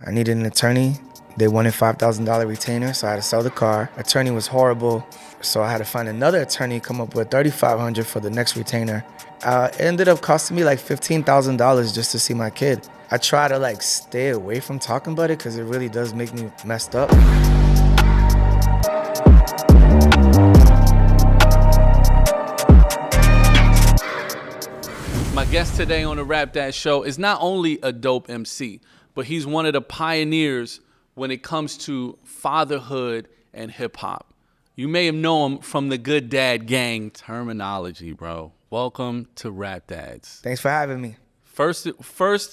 I needed an attorney. They wanted $5,000 retainer, so I had to sell the car. Attorney was horrible, so I had to find another attorney, come up with $3,500 for the next retainer. It ended up costing me like $15,000 just to see my kid. I try to like stay away from talking about it because it really does make me messed up. My guest today on the Rap Dad Show is not only a dope MC, but he's one of the pioneers when it comes to fatherhood and hip hop. You may have known him from the Good Dad Gang Termanology, bro. Welcome to Rap Dads. Thanks for having me. First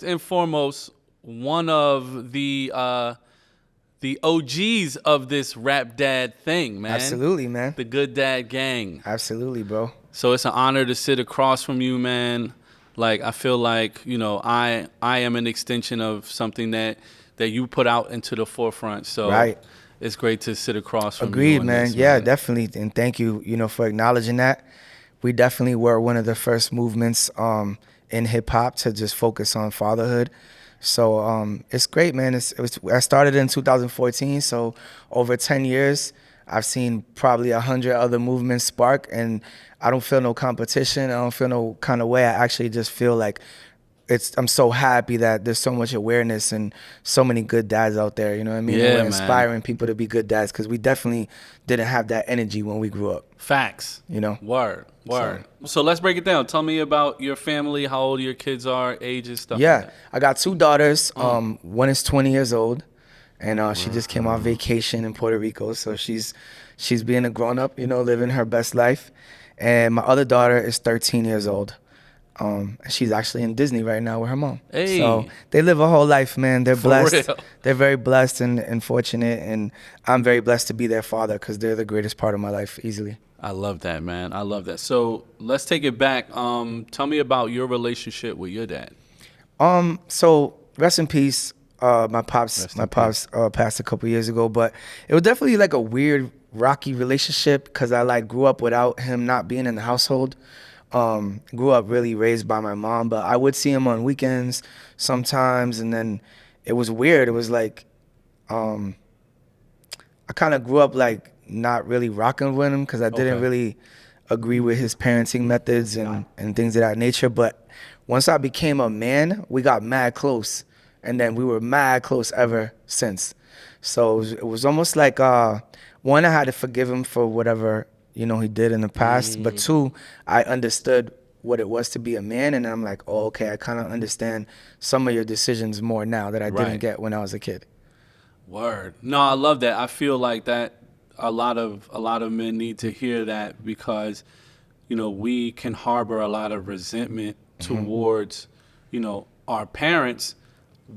and foremost, one of the OGs of this Rap Dad thing, man. Absolutely, man. The Good Dad Gang. Absolutely, bro. So it's an honor to sit across from you, man. Like, I feel like, you know, I am an extension of something that you put out into the forefront. So right. It's great to sit across from Agreed, you on man. this, Yeah, man. definitely. And thank you, for acknowledging that. We definitely were one of the first movements in hip hop to just focus on fatherhood. So it's great, man. I started in 2014, so over 10 years, I've seen probably 100 other movements spark, and I don't feel no competition. I don't feel no kind of way. I actually just feel like I'm so happy that there's so much awareness and so many good dads out there. You know what I mean? Yeah, and we're man. inspiring people to be good dads because we definitely didn't have that energy when we grew up. Facts. Word. So let's break it down. Tell me about your family, how old your kids are, ages, stuff Yeah, like that. I got two daughters. One is 20 years old, and she just came on vacation in Puerto Rico. So she's being a grown up, living her best life. And my other daughter is 13 years old. She's actually in Disney right now with her mom. Hey. So they live a whole life, man. They're For blessed. real. They're very blessed and fortunate, and I'm very blessed to be their father because they're the greatest part of my life, easily. I love that, man. I love that. So let's take it back. Tell me about your relationship with your dad. So rest in peace. My pops passed a couple years ago, but it was definitely like a weird, rocky relationship because I like grew up without him not being in the household. Grew up really raised by my mom, but I would see him on weekends sometimes, and then it was weird. It was like I kind of grew up like not really rocking with him because I didn't really agree with his parenting methods and things of that nature. But once I became a man, we got mad close, and then we were mad close ever since. So it was almost like one, I had to forgive him for whatever he did in the past, but two, I understood what it was to be a man, and I'm like, oh, okay, I kind of understand some of your decisions more now that I didn't get when I was a kid. Word. No, I love that. I feel like that a lot of men need to hear that because, we can harbor a lot of resentment towards, our parents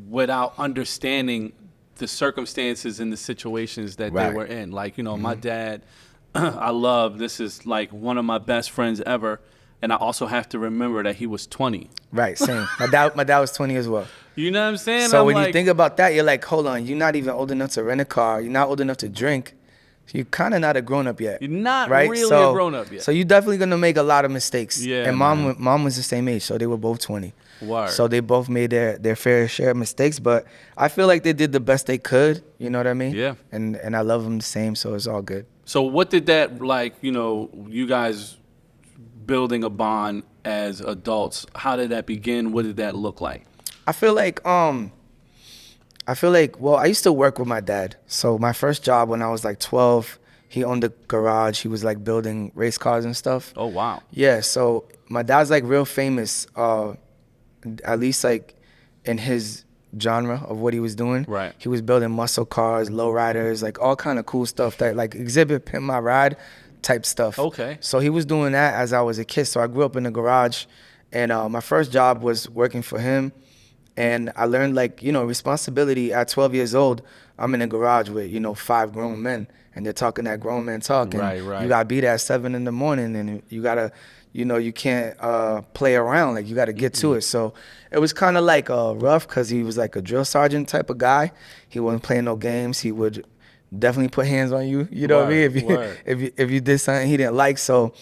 without understanding the circumstances and the situations that they were in. Like, my dad, this is like one of my best friends ever. And I also have to remember that he was 20. Right, same. My dad was 20 as well. You know what I'm saying? So when you think about that, you're like, hold on, you're not even old enough to rent a car. You're not old enough to drink. You're kind of not a grown-up yet. You're not right? really a grown-up yet. So you're definitely going to make a lot of mistakes. Yeah, and mom was the same age, so they were both 20. Word. So they both made their fair share of mistakes, but I feel like they did the best they could, you know what I mean? Yeah. And I love them the same, so it's all good. So what did that, you guys building a bond as adults, how did that begin? What did that look like? I feel like, well, I used to work with my dad. So my first job when I was like 12, he owned a garage. He was like building race cars and stuff. Oh, wow. Yeah, so my dad's like real famous, at least like in his genre of what he was doing. Right. He was building muscle cars, lowriders, like all kind of cool stuff that like exhibit pimp my ride type stuff. Okay. So he was doing that as I was a kid. So I grew up in the garage, and my first job was working for him. And I learned like, responsibility at 12 years old. I'm in the garage with, 5 grown men, and they're talking that grown man talk. And Right. you got to be there at 7 in the morning, and you got to, you can't play around. Like, you got to get to it. So it was kind of like rough because he was like a drill sergeant type of guy. He wasn't playing no games. He would definitely put hands on you. You know what I mean? If you did something he didn't like. So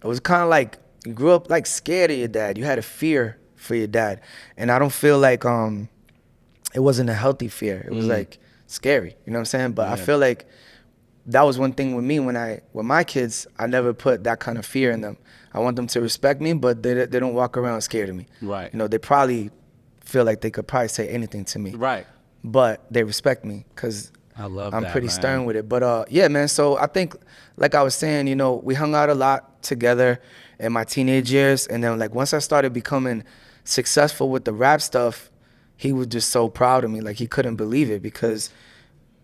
it was kind of like you grew up like scared of your dad. You had a fear for your dad. And I don't feel like it wasn't a healthy fear. It was like scary. You know what I'm saying? But I feel like that was one thing with me with my kids. I never put that kind of fear in them. I want them to respect me, but they don't walk around scared of me. Right. You know, they probably feel like they could probably say anything to me. Right. But they respect me because I'm pretty stern with it. But yeah, man. So I think, like I was saying, you know, we hung out a lot together in my teenage years, and then like once I started becoming successful with the rap stuff, he was just so proud of me. Like he couldn't believe it, because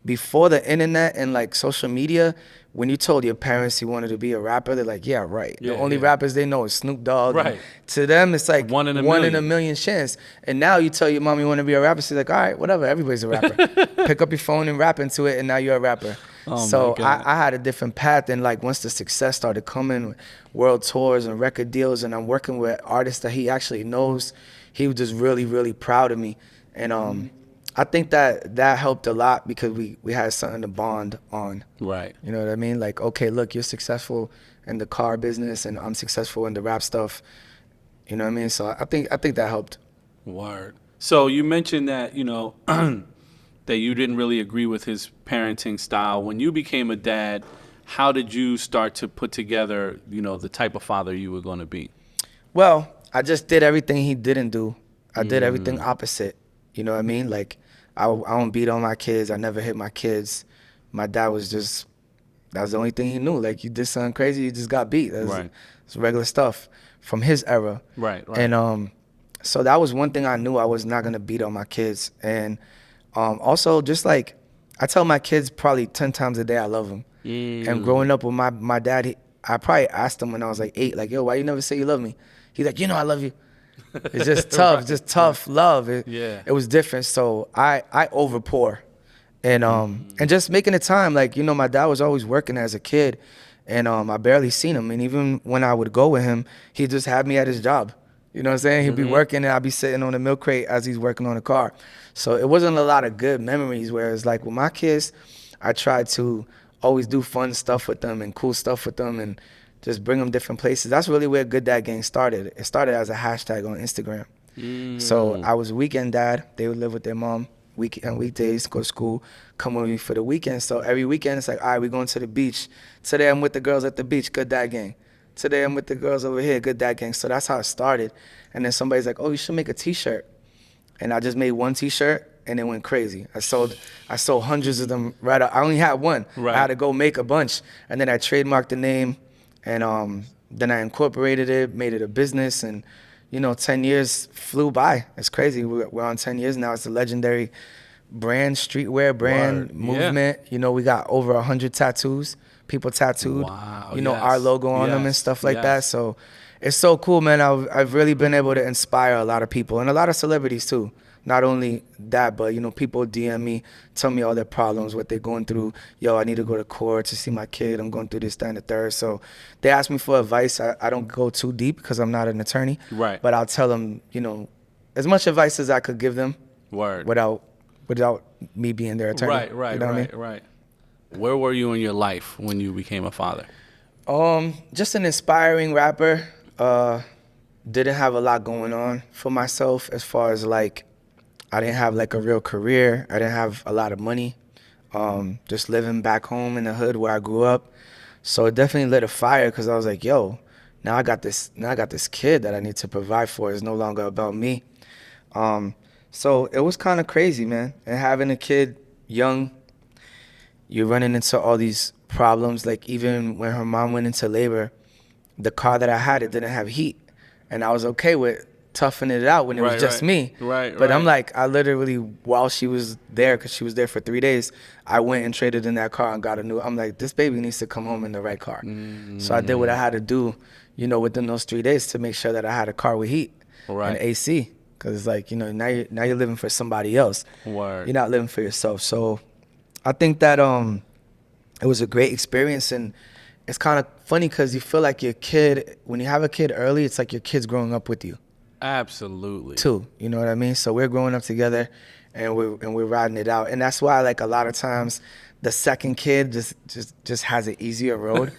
before the internet and like social media, when you told your parents you wanted to be a rapper, they're like, yeah, right. The only rappers they know is Snoop Dogg. Right. To them, it's like one in a million chance. And now you tell your mom you want to be a rapper, she's like, all right, whatever, everybody's a rapper. Pick up your phone and rap into it, and now you're a rapper. So I had a different path. And like once the success started coming, world tours and record deals, and I'm working with artists that he actually knows, he was just really, really proud of me. And I think that helped a lot, because we had something to bond on. Right. You know what I mean? Like, okay, look, you're successful in the car business and I'm successful in the rap stuff. You know what I mean? So I think that helped. Word. So you mentioned that, you know, that you didn't really agree with his parenting style. When you became a dad, how did you start to put together, you know, the type of father you were going to be? Well, I just did everything he didn't do. I did everything opposite. You know what I mean? Like, I don't beat on my kids. I never hit my kids. My dad was just, that was the only thing he knew. Like, you did something crazy, you just got beat. It's regular stuff from his era. Right. And so that was one thing I knew. I was not going to beat on my kids. And also, just like, I tell my kids probably 10 times a day I love them. And growing up with my dad, I probably asked him when I was like 8, like, yo, why you never say you love me? He's like, you know I love you. It's just tough, just tough love. It was different. So I overpour, and just making the time. Like, you know, my dad was always working as a kid, and I barely seen him. And even when I would go with him, he just had me at his job. You know what I'm saying? He'd be working, and I'd be sitting on the milk crate as he's working on the car. So it wasn't a lot of good memories. Whereas like with my kids, I tried to always do fun stuff with them and cool stuff with them, and just bring them different places. That's really where Good Dad Gang started. It started as a hashtag on Instagram. So I was a weekend dad. They would live with their mom weekdays, go to school, come with me for the weekend. So every weekend it's like, all right, we're going to the beach. Today I'm with the girls at the beach, Good Dad Gang. Today I'm with the girls over here, Good Dad Gang. So that's how it started. And then somebody's like, oh, you should make a t-shirt. And I just made one t-shirt, and it went crazy. I sold hundreds of them right up. I only had one. Right. I had to go make a bunch. And then I trademarked the name. And then I incorporated it, made it a business, and, you know, 10 years flew by. It's crazy. We're on 10 years now. It's a legendary brand, streetwear brand, movement. You know, we got over 100 tattoos, people tattooed, you know, our logo on them and stuff like that. So it's so cool, man. I've really been able to inspire a lot of people, and a lot of celebrities too. Not only that, but, you know, people DM me, tell me all their problems, what they're going through. Yo, I need to go to court to see my kid. I'm going through this, that, and the third. So they ask me for advice. I don't go too deep because I'm not an attorney. Right. But I'll tell them, you know, as much advice as I could give them. Without me being their attorney. Right. You know what I mean? Right. Where were you in your life when you became a father? Just an inspiring rapper. Didn't have a lot going on for myself as far as like, I didn't have like a real career. I didn't have a lot of money. Just living back home in the hood where I grew up. So it definitely lit a fire, because I was like, yo, now I got this kid that I need to provide for. It's no longer about me. So it was kind of crazy, man. And having a kid young, you're running into all these problems. Like even when her mom went into labor, the car that I had, it didn't have heat. And I was okay with toughing it out when it was just me. But I'm like, I literally, while she was there, because she was there for 3 days, I went and traded in that car and got a new. I'm like, this baby needs to come home in the right car. So I did what I had to do, you know, within those 3 days to make sure that I had a car with heat and AC. Because it's like, you know, now you're living for somebody else. You're not living for yourself. So I think that it was a great experience. And it's kind of funny because you feel like your kid, when you have a kid early, it's like your kid's growing up with you. Absolutely. Too, you know what I mean? So we're growing up together, and we're riding it out. And that's why, like, a lot of times the second kid just has an easier road,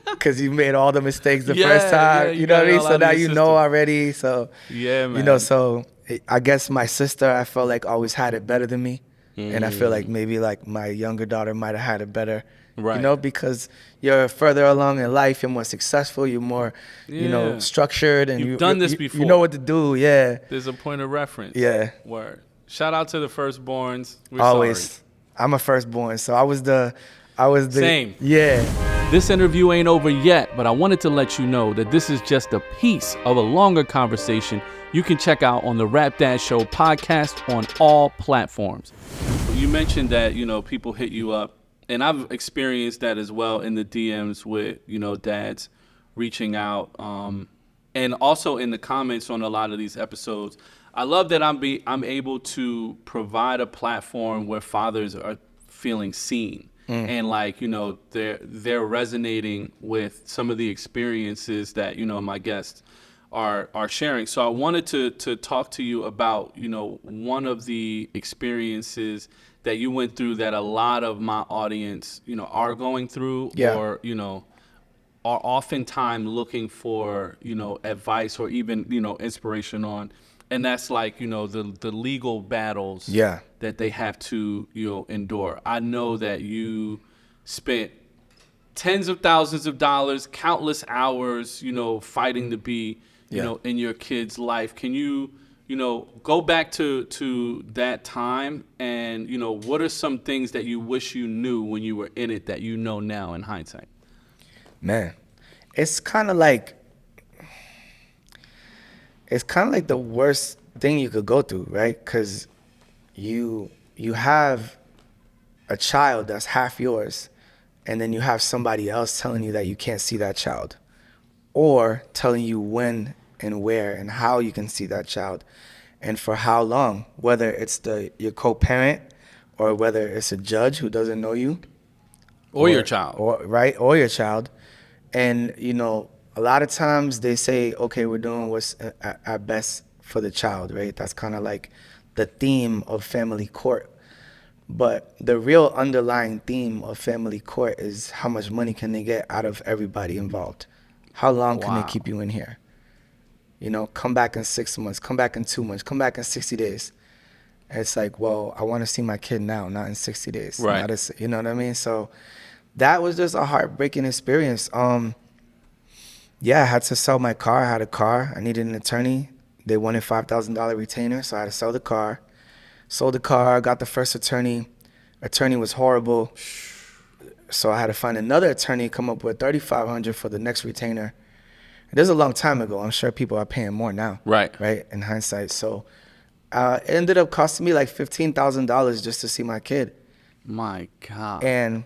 because you made all the mistakes the first time. You know what I mean? So now you know already. So yeah, man. You know, so I guess my sister, I felt like always had it better than me. And I feel like maybe like my younger daughter might have had it better, Right. because you're further along in life, you're more successful, you're more, Yeah. structured, and You've done this you before. know what to do. Yeah. There's a point of reference. Yeah. Word. Shout out to the firstborns. We're Always. sorry. I'm a firstborn, so I was the Same. Yeah. This interview ain't over yet, but I wanted to let you know that this is just a piece of a longer conversation you can check out on the Rap Dad Show podcast on all platforms. You mentioned that, people hit you up, and I've experienced that as well in the DMs with, dads reaching out, and also in the comments on a lot of these episodes. I love that I'm able to provide a platform where fathers are feeling seen. And they're resonating with some of the experiences that my guests are sharing. So I wanted to talk to you about one of the experiences that you went through that a lot of my audience are going through, or are oftentimes looking for advice or even inspiration on. And that's like, the legal battles that they have to, endure. I know that you spent tens of thousands of dollars, countless hours, fighting to be, in your kid's life. Can you, go back to that time and, what are some things that you wish you knew when you were in it that you know now in hindsight? Man, it's kind of like the worst thing you could go through, right? Because you have a child that's half yours, and then you have somebody else telling you that you can't see that child, or telling you when and where and how you can see that child, and for how long, whether it's your co-parent or whether it's a judge who doesn't know you, or your child, or your child. And a lot of times they say, okay, we're doing what's at best for the child, right? That's kind of like the theme of family court. But the real underlying theme of family court is how much money can they get out of everybody involved? How long can they keep you in here? Come back in 6 months, come back in 2 months, come back in 60 days. And it's like, well, I want to see my kid now, not in 60 days. Right. You know what I mean? So that was just a heartbreaking experience. Yeah, I had to sell my car. I had a car. I needed an attorney. They wanted $5,000 retainer, so I had to sell the car. Sold the car, got the first attorney. Attorney was horrible. So I had to find another attorney, come up with $3,500 for the next retainer. It was a long time ago. I'm sure people are paying more now. Right. Right, in hindsight. So it ended up costing me like $15,000 just to see my kid. My God. And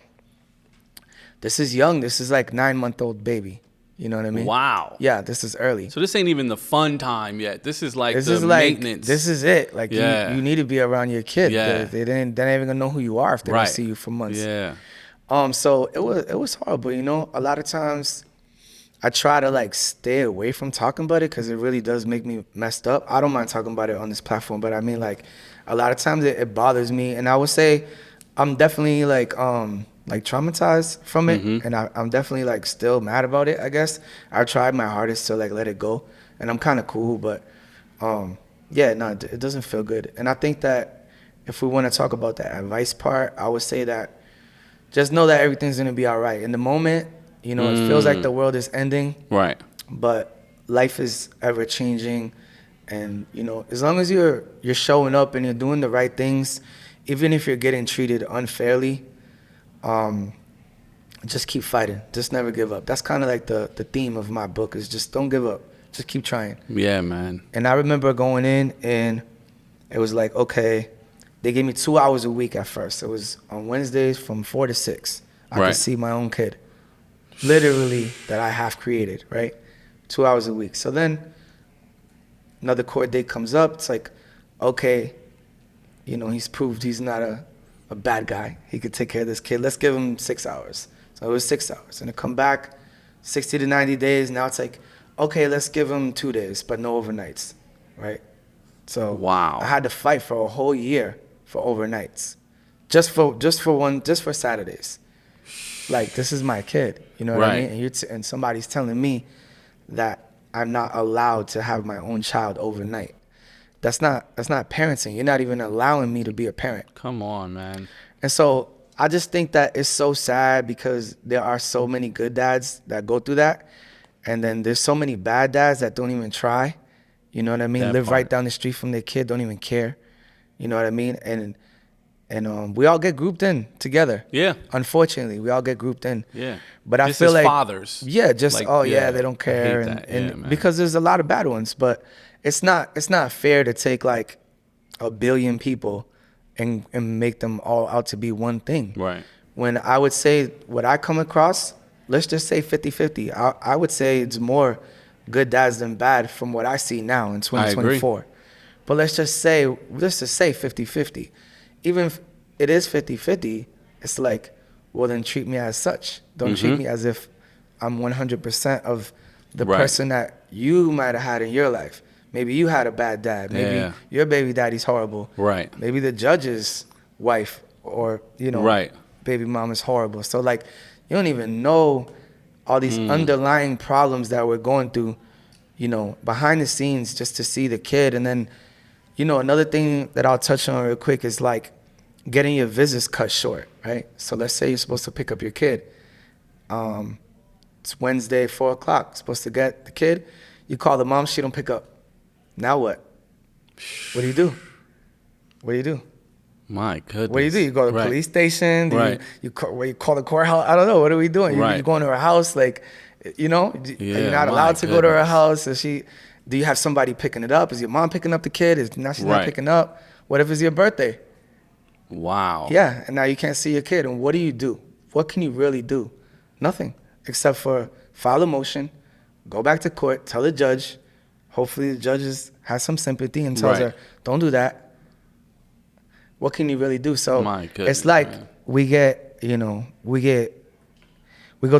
this is young. This is like 9-month-old baby. You know what I mean? Wow. Yeah, this is early. So this ain't even the fun time yet. This is like maintenance. This is it. Like you need to be around your kid. Yeah. They're not even gonna know who you are if they don't see you for months. Yeah. So it was horrible. A lot of times I try to like stay away from talking about it because it really does make me messed up. I don't mind talking about it on this platform, but I mean like a lot of times it bothers me, and I would say I'm definitely like traumatized from it, and I'm definitely like still mad about it. I guess I tried my hardest to like let it go, and I'm kind of cool, but it doesn't feel good. And I think that if we want to talk about the advice part, I would say that just know that everything's gonna be all right. In the moment, it feels like the world is ending, right? But life is ever changing, and as long as you're showing up and you're doing the right things, even if you're getting treated unfairly, just keep fighting. Just never give up. That's kind of like the theme of my book is just don't give up. Just keep trying. Yeah, man. And I remember going in and it was like, okay, they gave me 2 hours a week at first. It was on Wednesdays from 4 to 6. I could see my own kid, literally, that I half created, right? 2 hours a week. So then another court date comes up. It's like, okay, he's proved he's not a bad guy. He could take care of this kid. Let's give him 6 hours. So it was 6 hours. And to come back 60 to 90 days, now it's like, okay, let's give him 2 days, but no overnights, right? So wow. I had to fight for a whole year for overnights, just for Saturdays. Like, this is my kid, you know what I mean? And somebody's telling me that I'm not allowed to have my own child overnight. that's not parenting. You're not even allowing me to be a parent. Come on, man. And so I just think that it's so sad because there are so many good dads that go through that. And then there's so many bad dads that don't even try. You know what I mean? Live right down the street from their kid, don't even care. You know what I mean? And we all get grouped in together. Yeah. Unfortunately, we all get grouped in. Yeah. But I just feel as like fathers. Yeah, just like, they don't care. I hate that. And because there's a lot of bad ones, but it's not fair to take like 1 billion people and make them all out to be one thing. Right. When I would say what I come across, let's just say 50-50. I would say it's more good dads than bad from what I see now in 2024. But let's just say 50-50. Even if it is 50-50, it's like, well, then treat me as such. Don't treat me as if I'm 100% of the person that you might have had in your life. Maybe you had a bad dad. Maybe your baby daddy's horrible. Right. Maybe the judge's wife or, baby mom is horrible. So, like, you don't even know all these underlying problems that we're going through, behind the scenes just to see the kid. And then, another thing that I'll touch on real quick is, like, getting your visits cut short, right? So let's say you're supposed to pick up your kid. It's Wednesday, 4 o'clock. Supposed to get the kid. You call the mom, she don't pick up. Now what? What do you do? My goodness. What do? You go to the police station? You call the courthouse? I don't know. What are we doing? You going to her house? Like, you're not allowed to go to her house. Do you have somebody picking it up? Is your mom picking up the kid? Now she's not picking up. What if it's your birthday? Wow. Yeah, and now you can't see your kid. And what do you do? What can you really do? Nothing, except for file a motion, go back to court, tell the judge. Hopefully the judge has some sympathy and tells her, don't do that. What can you really do? So it's like we go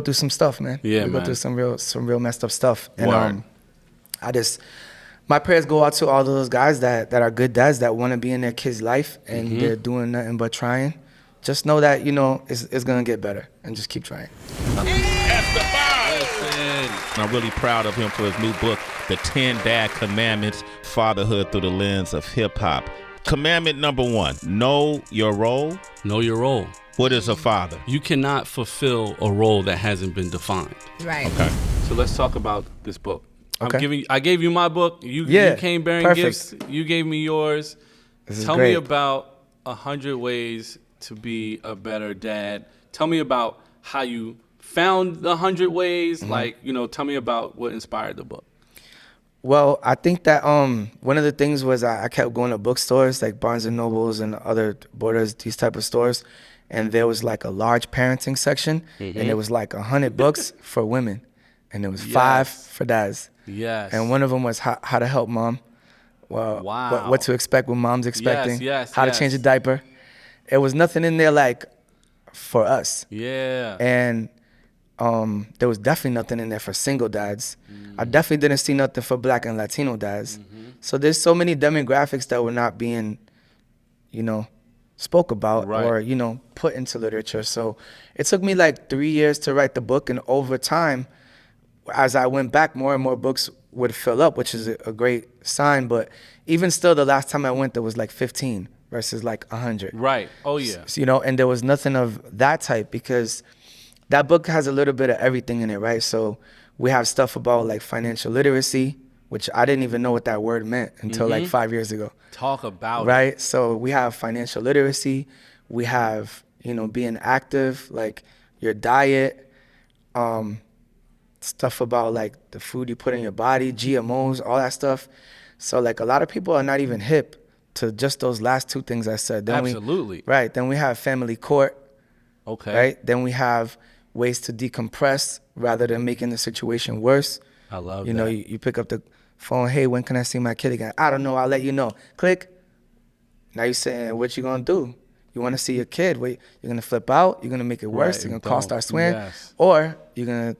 through some stuff, man. Yeah, we go through some real messed up stuff. And my prayers go out to all those guys that are good dads that want to be in their kid's life and they're doing nothing but trying. Just know that, it's going to get better and just keep trying. I'm really proud of him for his new book, The 10 Dad Commandments, Fatherhood Through the Lens of Hip Hop. Commandment number 1, know your role. Know your role. What is a father? You cannot fulfill a role that hasn't been defined. Right. Okay. So let's talk about this book. Okay. I gave you my book. You came bearing gifts. You gave me yours. Tell me about 100 ways to be a better dad. Tell me about how you found the 100 ways. Tell me about what inspired the book. Well, I think that one of the things was I kept going to bookstores like Barnes and Nobles and other Borders, these type of stores, and there was like a large parenting section, and it was like 100 books for women, and there was 5 for dads. Yes. And one of them was how to help mom. Well, what to expect when mom's expecting. How to change a diaper. It was nothing in there like for us. Yeah. And there was definitely nothing in there for single dads. I definitely didn't see nothing for Black and Latino dads. So there's so many demographics that were not being, spoke about or, put into literature. So it took me like 3 years to write the book. And over time, as I went back, more and more books would fill up, which is a great sign. But even still, the last time I went, there was like 15 versus like 100. Right. Oh, yeah. So, and there was nothing of that type because that book has a little bit of everything in it, right? So we have stuff about like financial literacy, which I didn't even know what that word meant until like 5 years ago. Talk about right? So we have financial literacy. We have, being active, like your diet, stuff about like the food you put in your body, GMOs, all that stuff. So like a lot of people are not even hip to just those last 2 things I said. Then Absolutely. Then we have family court. Okay. Right? Then we have ways to decompress rather than making the situation worse. I love that. You pick up the phone, hey, when can I see my kid again? I don't know, I'll let you know. Click. Now you're saying, what you gonna do? You wanna see your kid? Wait, you're gonna flip out? You're gonna make it worse? You're gonna call start swing? Yes. Or you're gonna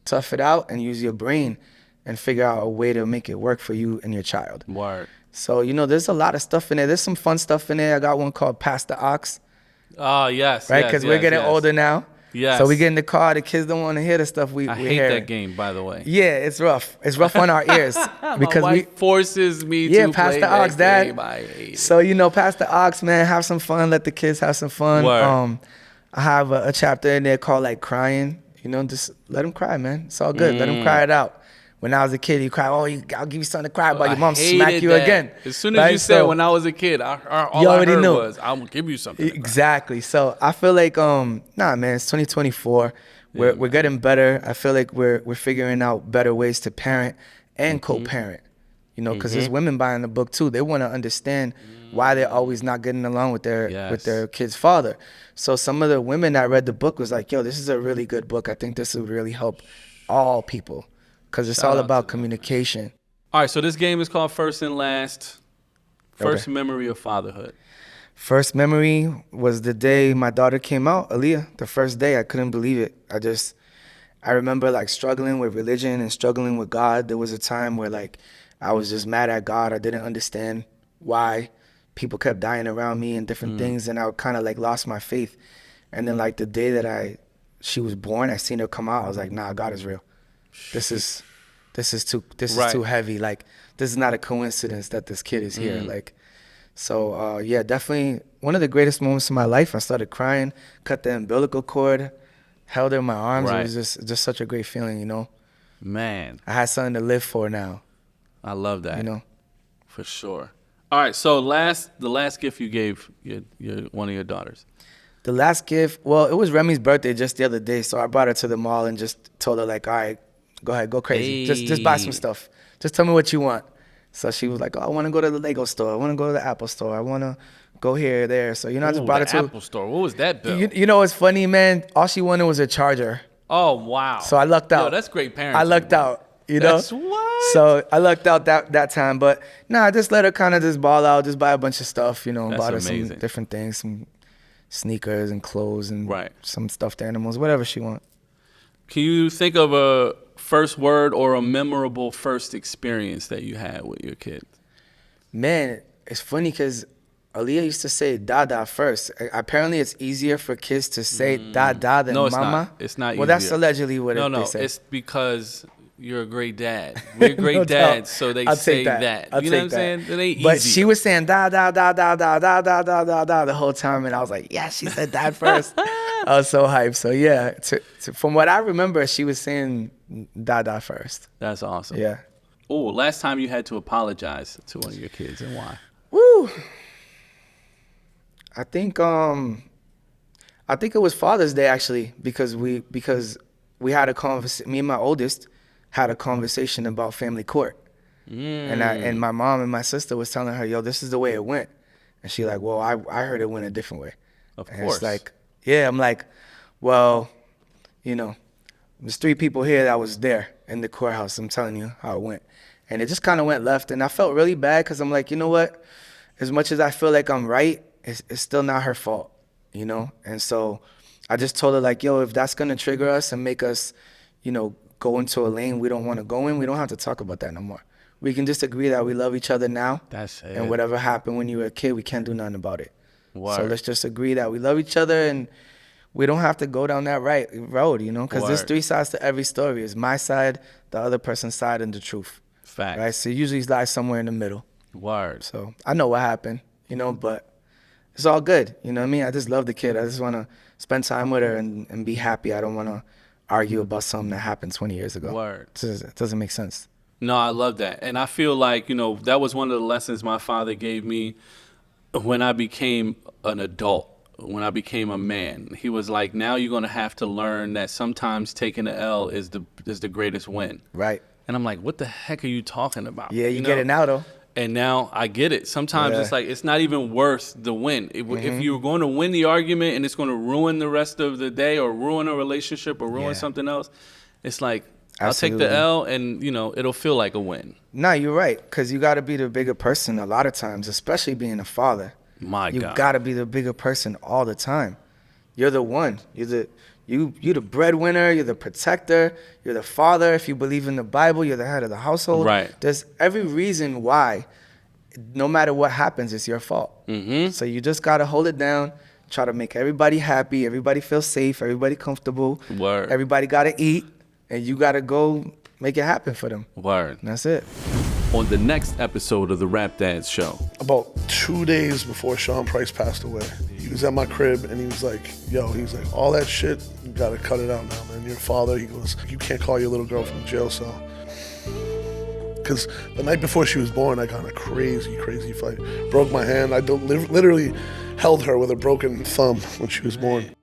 tough it out and use your brain and figure out a way to make it work for you and your child. Word. So, there's a lot of stuff in there. There's some fun stuff in there. I got one called Pass the Ox. Oh, yes. Right? Because we're getting older now. Yes. So we get in the car, the kids don't want to hear the stuff we I hear. hate that game, by the way. Yeah, it's rough. It's rough on our ears. Because My wife forces me to pass play the aux, that Dad. game. I hate it. So, pass the aux, man. Have some fun. Let the kids have some fun. Word. I have a chapter in there called like crying. Just let them cry, man. It's all good. Let them cry it out. When I was a kid, you cry, I'll give you something to cry about. Your mom smack you that. again. As soon as you said when I was a kid, all you I already heard knew. was, I'm going to give you something. Exactly. So I feel like, nah, man, it's 2024. We're getting better. I feel like we're figuring out better ways to parent and co-parent. Because there's women buying the book too. They want to understand why they're always not getting along with their kid's father. So some of the women that read the book was like, yo, this is a really good book. I think this would really help all people because it's all about communication. All right, so this game is called First and Last. First memory of fatherhood. First memory was the day my daughter came out, Aaliyah. The first day, I couldn't believe it. I remember like struggling with religion and struggling with God. There was a time where like I was just mad at God. I didn't understand why people kept dying around me and different things, and I kind of like lost my faith. And then like the day that she was born, I seen her come out. I was like, nah, God is real. This is too heavy. Like this is not a coincidence that this kid is here. Like, so yeah, definitely one of the greatest moments of my life. I started crying, cut the umbilical cord, held her in my arms. It was just such a great feeling, Man, I had something to live for now. I love that. For sure. All right, so the last gift you gave one of your daughters. The last gift, well, it was Remy's birthday just the other day, so I brought her to the mall and just told her like, all right, go ahead, go crazy. Just buy some stuff. Just tell me what you want. So she was like, oh, I want to go to the Lego store. I want to go to the Apple store. I want to go here, there. So, I just brought her to the Apple store. What was that bill? You know what's funny, man? All she wanted was a charger. Oh, wow. So I lucked out. Yo, that's great parenting. I lucked out. That's what? So I lucked out that time. But I just let her kind of just ball out, just buy a bunch of stuff, bought her some different things, some sneakers and clothes and some stuffed animals, whatever she want. Can you think of a first word or a memorable first experience that you had with your kid? Man, it's funny because Aaliyah used to say dada first. Apparently it's easier for kids to say dada than mama. Not. It's not easier. Well, that's allegedly what they say. It's because you're a great dad. We're great dads, so they say that. You know what I'm saying? It ain't easy. But she was saying da da da da da da da da da da the whole time, and I was like, yeah, she said dad first. I was so hyped. So yeah, from what I remember, she was saying dada first. That's awesome. Yeah. Oh, last time you had to apologize to one of your kids, and why? Woo. I think it was Father's Day actually, because we had a conversation. Me and my oldest had a conversation about family court, and my mom and my sister was telling her, yo, this is the way it went, and she like, well, I heard it went a different way. Of and course. It's like, yeah, I'm like, well, there's 3 people here that was there in the courthouse. I'm telling you how it went, and it just kind of went left, and I felt really bad because I'm like, you know what? As much as I feel like I'm right, it's still not her fault, And so I just told her like, yo, if that's gonna trigger us and make us, go into a lane we don't want to go in, we don't have to talk about that no more. We can just agree that we love each other now. That's it. And whatever happened when you were a kid, we can't do nothing about it. Word. So let's just agree that we love each other and we don't have to go down that road, because there's 3 sides to every story. It's my side, the other person's side, and the truth. Fact. Right? So it usually lies somewhere in the middle. Word. So I know what happened, but it's all good. You know what I mean? I just love the kid. I just want to spend time with her and be happy. I don't want to argue about something that happened 20 years ago. Word. It doesn't make sense. No, I love that. And I feel like, that was one of the lessons my father gave me when I became an adult, when I became a man. He was like, now you're going to have to learn that sometimes taking the L is the greatest win. Right. And I'm like, what the heck are you talking about? Yeah, you get it now, though. And now I get it. Sometimes it's like, it's not even worth the win. If you're going to win the argument and it's going to ruin the rest of the day or ruin a relationship or ruin something else, it's like, I'll take the L and, it'll feel like a win. No, you're right. Because you got to be the bigger person a lot of times, especially being a father. My God. You got to be the bigger person all the time. You're the one. You're the breadwinner. You're the protector. You're the father. If you believe in the Bible, you're the head of the household. Right. There's every reason why, no matter what happens, it's your fault. Mm-hmm. So you just got to hold it down. try to make everybody happy, everybody feel safe, everybody comfortable. Word. Everybody got to eat, and you got to go make it happen for them. Word. And that's it. On the next episode of the Rap Dads Show. About 2 days before Sean Price passed away, he was at my crib and he was like, all that shit, you gotta cut it out now, man. Your father, he goes, you can't call your little girl from the jail cell. Because the night before she was born, I got in a crazy fight. Broke my hand. I literally held her with a broken thumb when she was born.